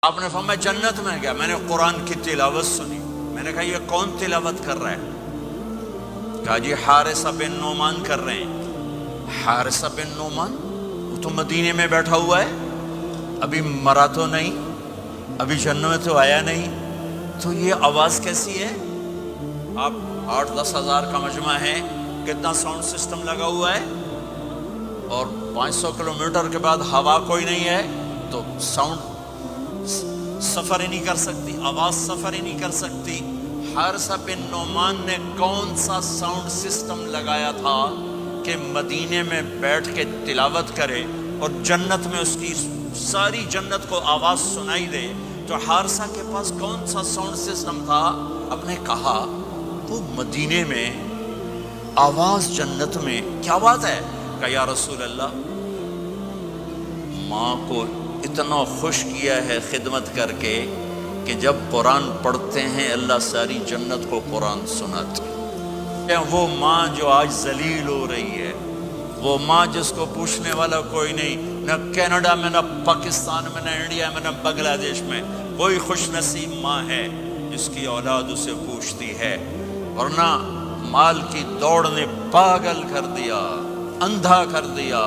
آپ نے فرمایا جنت میں گیا، میں نے قرآن کی تلاوت سنی، میں نے کہا یہ کون تلاوت کر رہا ہے؟ کہا جی حارثہ بن نعمان کر رہے ہیں۔ حارثہ بن نعمان وہ تو مدینے میں بیٹھا ہوا ہے، ابھی مرا تو نہیں، ابھی جنت میں تو آیا نہیں، تو یہ آواز کیسی ہے؟ آپ 8-10 ہزار کا مجمع ہے، کتنا ساؤنڈ سسٹم لگا ہوا ہے، اور 500 کلومیٹر کے بعد ہوا کوئی نہیں ہے، تو ساؤنڈ سفر ہی نہیں کر سکتی، آواز سفر ہی نہیں کر سکتی۔ حارثہ بن نعمان نے کون سا ساؤنڈ سسٹم لگایا تھا کہ مدینے میں بیٹھ کے تلاوت کرے اور جنت میں اس کی ساری جنت کو آواز سنائی دے؟ تو حارثہ کے پاس کون سا ساؤنڈ سسٹم تھا؟ اب نے کہا وہ مدینے میں آواز جنت میں کیا بات ہے؟ کہ یا رسول اللہ ماں کو اتنا خوش کیا ہے خدمت کر کے کہ جب قرآن پڑھتے ہیں اللہ ساری جنت کو قرآن سناتے۔ وہ ماں جو آج ذلیل ہو رہی ہے، وہ ماں جس کو پوچھنے والا کوئی نہیں، نہ کینیڈا میں، نہ پاکستان میں، نہ انڈیا میں، نہ بنگلہ دیش میں، کوئی خوش نصیب ماں ہے جس کی اولاد اسے پوچھتی ہے، ورنہ مال کی دوڑ نے پاگل کر دیا، اندھا کر دیا۔